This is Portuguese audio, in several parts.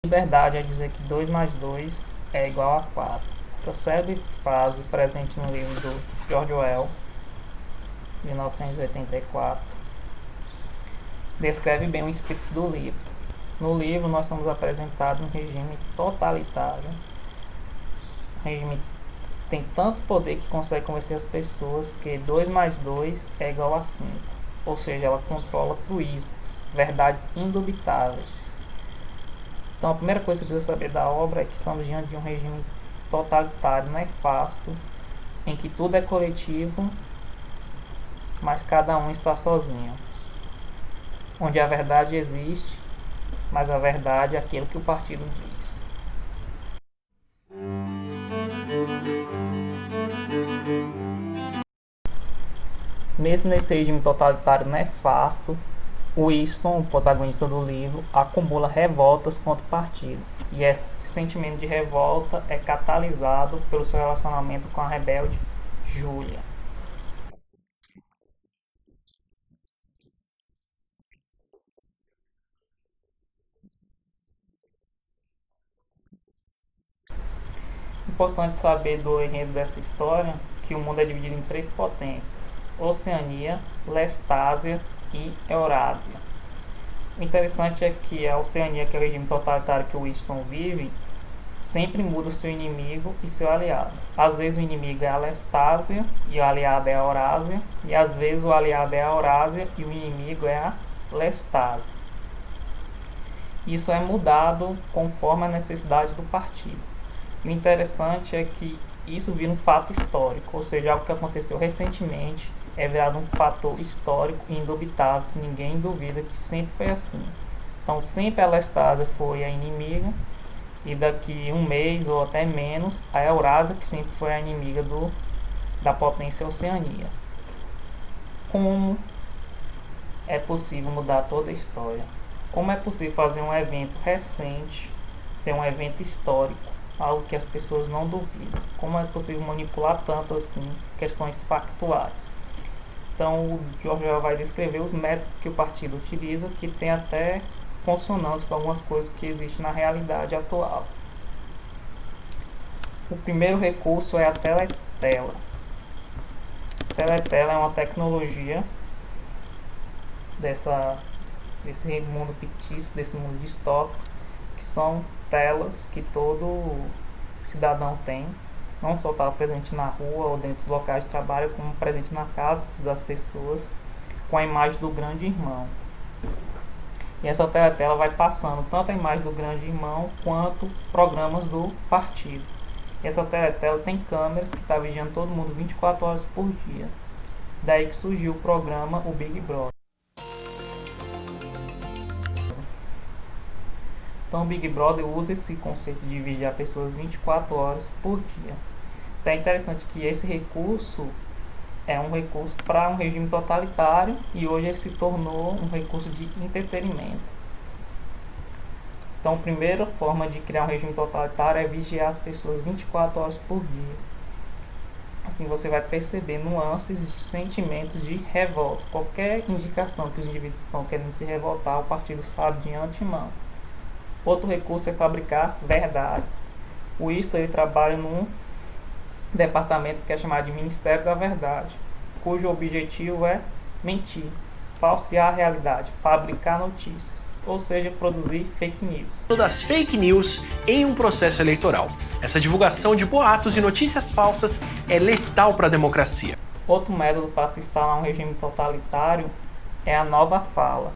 Liberdade é dizer que 2 mais 2 é igual a 4. Essa célebre frase, presente no livro do George Orwell, 1984, descreve bem o espírito do livro. No livro, nós somos apresentados um regime totalitário. O regime tem tanto poder que consegue convencer as pessoas que 2 mais 2 é igual a 5. Ou seja, ela controla truísmos, verdades indubitáveis. Então, a primeira coisa que você precisa saber da obra é que estamos diante de um regime totalitário, nefasto, em que tudo é coletivo, mas cada um está sozinho. Onde a verdade existe, mas a verdade é aquilo que o partido diz. Mesmo nesse regime totalitário nefasto, Winston, o protagonista do livro, acumula revoltas contra o partido. E esse sentimento de revolta é catalisado pelo seu relacionamento com a rebelde Julia. Importante saber do enredo dessa história que o mundo é dividido em 3 potências: Oceania, Lestásia e Eurásia. O interessante é que a Oceania, que é o regime totalitário que o Winston vive, sempre muda o seu inimigo e seu aliado. Às vezes o inimigo é a Lestásia e o aliado é a Eurásia, e às vezes o aliado é a Eurásia e o inimigo é a Lestásia. Isso é mudado conforme a necessidade do partido. O interessante é que isso vira um fato histórico, ou seja, algo que aconteceu recentemente é virado um fator histórico e indubitável, que ninguém duvida que sempre foi assim. Então sempre a Lestásia foi a inimiga, e daqui um mês ou até menos a Eurásia, que sempre foi a inimiga da potência Oceania. Como é possível mudar toda a história? Como é possível fazer um evento recente ser um evento histórico, algo que as pessoas não duvidam? Como é possível manipular tanto assim questões factuais? Então o George Orwell vai descrever os métodos que o partido utiliza, que tem até consonância com algumas coisas que existem na realidade atual. O primeiro recurso é a teletela. A teletela é uma tecnologia desse mundo fictício, desse mundo distópico, que são telas que todo cidadão tem, não só está presente na rua ou dentro dos locais de trabalho, como presente na casa das pessoas, com a imagem do grande irmão. E essa teletela vai passando tanto a imagem do grande irmão quanto programas do partido. E essa teletela tem câmeras que estão vigiando todo mundo 24 horas por dia. Daí que surgiu o programa O Big Brother. Então o Big Brother usa esse conceito de vigiar pessoas 24 horas por dia. Então é interessante que esse recurso é um recurso para um regime totalitário e hoje ele se tornou um recurso de entretenimento. Então a primeira forma de criar um regime totalitário é vigiar as pessoas 24 horas por dia. Assim você vai perceber nuances de sentimentos de revolta. Qualquer indicação que os indivíduos estão querendo se revoltar, o partido sabe de antemão. Outro recurso é fabricar verdades. O Winston ele trabalha num departamento que é chamado de Ministério da Verdade, cujo objetivo é mentir, falsear a realidade, fabricar notícias, ou seja, produzir fake news. Das fake news em um processo eleitoral. Essa divulgação de boatos e notícias falsas é letal para a democracia. Outro método para se instalar um regime totalitário é a nova fala.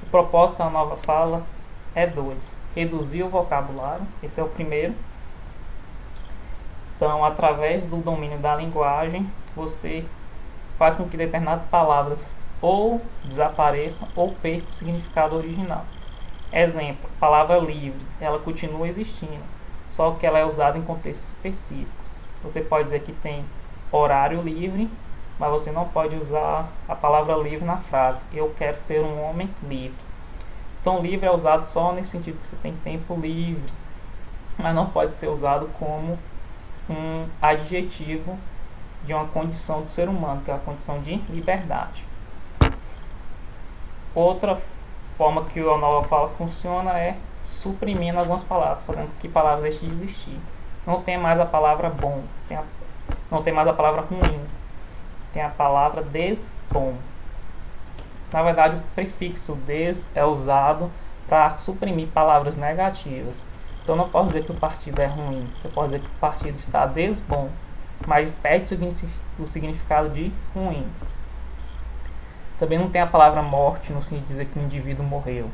O propósito da nova fala é dois: reduzir o vocabulário, esse é o primeiro, Então, através do domínio da linguagem, você faz com que determinadas palavras ou desapareçam ou percam o significado original. Exemplo, a palavra livre, ela continua existindo, só que ela é usada em contextos específicos. Você pode dizer que tem horário livre, mas você não pode usar a palavra livre na frase, eu quero ser um homem livre. Então, livre é usado só nesse sentido que você tem tempo livre, mas não pode ser usado como um adjetivo de uma condição do ser humano, que é a condição de liberdade. Outra forma que a nova fala funciona é suprimindo algumas palavras, fazendo com que palavras deixem de existir. Não tem mais a palavra bom, não tem mais a palavra ruim, tem a palavra desbom. Na verdade, o prefixo des é usado para suprimir palavras negativas. Então, não posso dizer que o partido é ruim, eu posso dizer que o partido está desbom, mas perde o significado de ruim. Também não tem a palavra morte no sentido de dizer que o indivíduo morreu.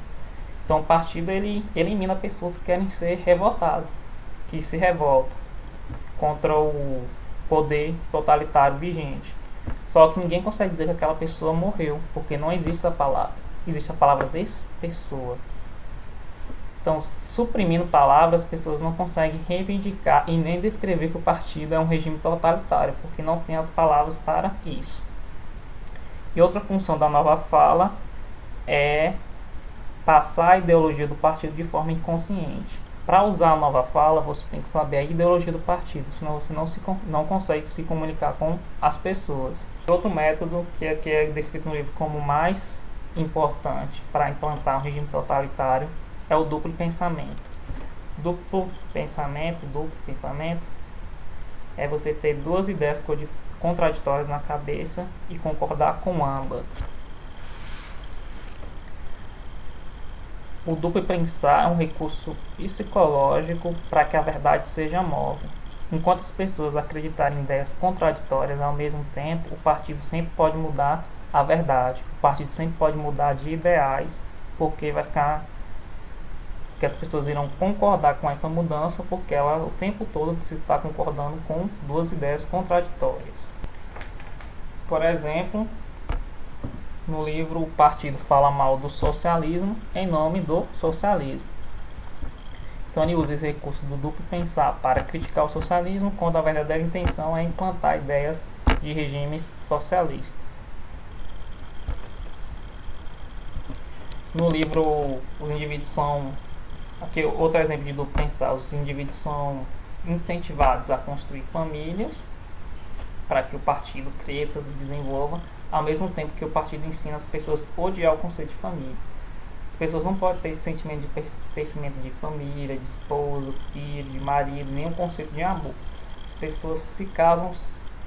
Então, o partido ele elimina pessoas que querem ser revoltadas, que se revoltam contra o poder totalitário vigente. Só que ninguém consegue dizer que aquela pessoa morreu, porque não existe essa palavra. Existe a palavra despessoa. Então, suprimindo palavras, as pessoas não conseguem reivindicar e nem descrever que o partido é um regime totalitário, porque não tem as palavras para isso. E outra função da nova fala é passar a ideologia do partido de forma inconsciente. Para usar a nova fala, você tem que saber a ideologia do partido, senão você não consegue se comunicar com as pessoas. Outro método que é descrito no livro como mais importante para implantar um regime totalitário é o duplo pensamento. Duplo pensamento é você ter duas ideias contraditórias na cabeça e concordar com ambas. O duplo pensar é um recurso psicológico para que a verdade seja móvel. Enquanto as pessoas acreditarem em ideias contraditórias ao mesmo tempo, o partido sempre pode mudar a verdade. O partido sempre pode mudar de ideais, porque as pessoas irão concordar com essa mudança, porque ela o tempo todo se está concordando com duas ideias contraditórias. Por exemplo, no livro o partido fala mal do socialismo em nome do socialismo. Então ele usa esse recurso do duplo pensar para criticar o socialismo, quando a verdadeira intenção é implantar ideias de regimes socialistas. No livro os indivíduos são... Aqui outro exemplo de duplo pensar: os indivíduos são incentivados a construir famílias para que o partido cresça e se desenvolva, ao mesmo tempo que o partido ensina as pessoas a odiar o conceito de família. As pessoas não podem ter esse sentimento de pertencimento de família, de esposo, filho, de marido, nem o conceito de amor. As pessoas se casam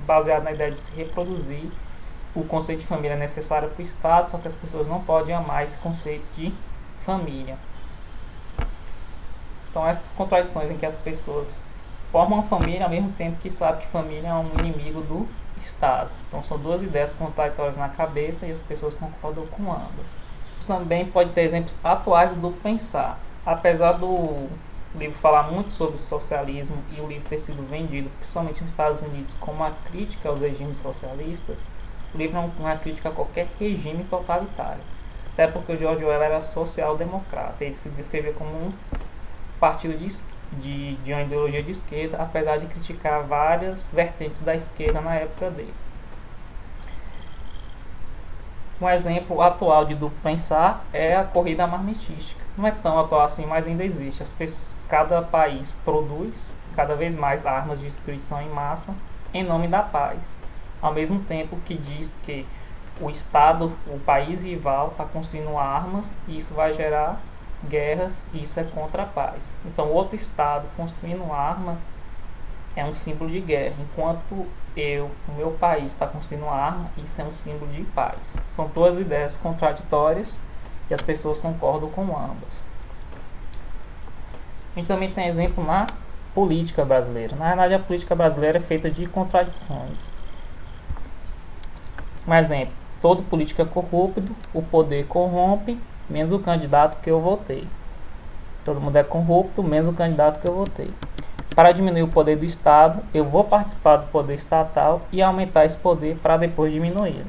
baseado na ideia de se reproduzir. O conceito de família é necessário para o Estado, só que as pessoas não podem amar esse conceito de família. Então, essas contradições em que as pessoas formam uma família ao mesmo tempo que sabem que família é um inimigo do Estado. Então, são duas ideias contraditórias na cabeça e as pessoas concordam com ambas. Também pode ter exemplos atuais do duplo pensar. Apesar do livro falar muito sobre o socialismo e o livro ter sido vendido, principalmente nos Estados Unidos, como uma crítica aos regimes socialistas, o livro não é uma crítica a qualquer regime totalitário. Até porque o George Orwell era social-democrata. Ele se descrevia como um partido de uma ideologia de esquerda, apesar de criticar várias vertentes da esquerda na época dele. Um exemplo atual de duplo pensar é a corrida armamentística. Não é tão atual assim, mas ainda existe. Cada país produz cada vez mais armas de destruição em massa em nome da paz, ao mesmo tempo que diz que o Estado, o país rival, está construindo armas e isso vai gerar guerras e isso é contra a paz. Então, outro Estado construindo arma é um símbolo de guerra, enquanto o meu país está construindo uma arma, isso é um símbolo de paz. São duas ideias contraditórias e as pessoas concordam com ambas. A gente também tem exemplo na política brasileira. Na verdade, a política brasileira é feita de contradições. Um exemplo: todo político é corrupto, o poder corrompe, menos o candidato que eu votei. Todo mundo é corrupto, menos o candidato que eu votei. Para diminuir o poder do Estado, eu vou participar do poder estatal e aumentar esse poder para depois diminuir.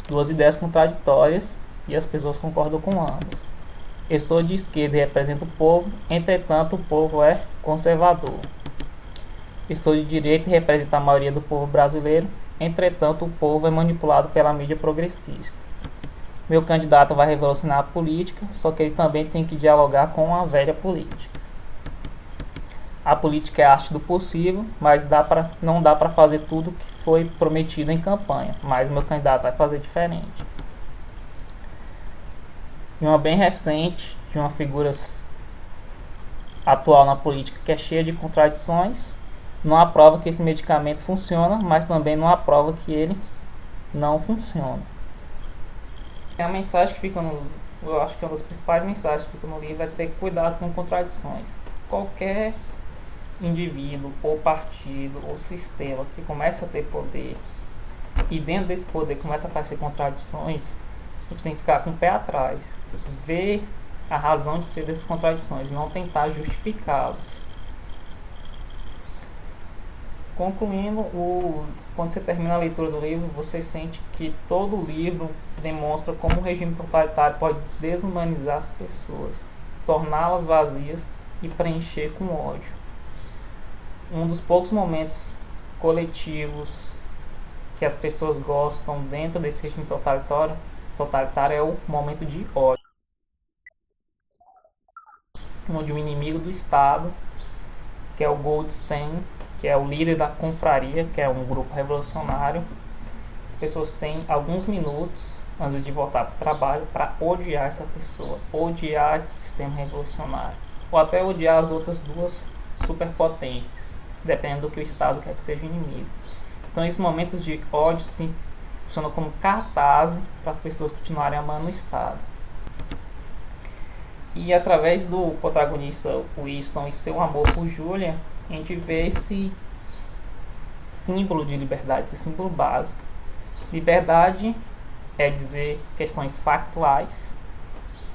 Duas ideias contraditórias e as pessoas concordam com ambas. Eu sou de esquerda e represento o povo, entretanto o povo é conservador. Eu sou de direita e represento a maioria do povo brasileiro, entretanto o povo é manipulado pela mídia progressista. Meu candidato vai revolucionar a política, só que ele também tem que dialogar com a velha política. A política é a arte do possível, mas não dá para fazer tudo que foi prometido em campanha, mas meu candidato vai fazer diferente. E uma bem recente, de uma figura atual na política que é cheia de contradições, não há prova que esse medicamento funciona, mas também não há prova que ele não funciona. A mensagem que fica eu acho que uma das principais mensagens que fica no livro é ter cuidado com contradições. Qualquer indivíduo ou partido ou sistema que começa a ter poder e dentro desse poder começa a aparecer contradições, a gente tem que ficar com o pé atrás, ver a razão de ser dessas contradições, não tentar justificá-las. Concluindo, quando você termina a leitura do livro, você sente que todo o livro demonstra como o regime totalitário pode desumanizar as pessoas, torná-las vazias e preencher com ódio. Um dos poucos momentos coletivos que as pessoas gostam dentro desse regime totalitário é o momento de ódio, onde o inimigo do Estado, que é o Goldstein, que é o líder da confraria, que é um grupo revolucionário, as pessoas têm alguns minutos antes de voltar para o trabalho para odiar essa pessoa, odiar esse sistema revolucionário, ou até odiar as outras duas superpotências, dependendo do que o Estado quer que seja o inimigo. Então esses momentos de ódio sim, funcionam como cartaz para as pessoas continuarem amando o Estado. E através do protagonista Winston e seu amor por Julia, a gente vê esse símbolo de liberdade, esse símbolo básico. Liberdade é dizer questões factuais.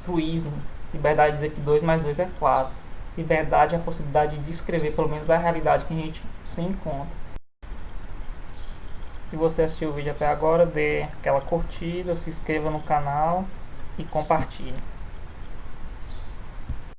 Truísmo, liberdade é dizer que 2 mais 2 é 4. Liberdade é a possibilidade de descrever pelo menos a realidade que a gente se encontra. Se você assistiu o vídeo até agora, dê aquela curtida, se inscreva no canal e compartilhe.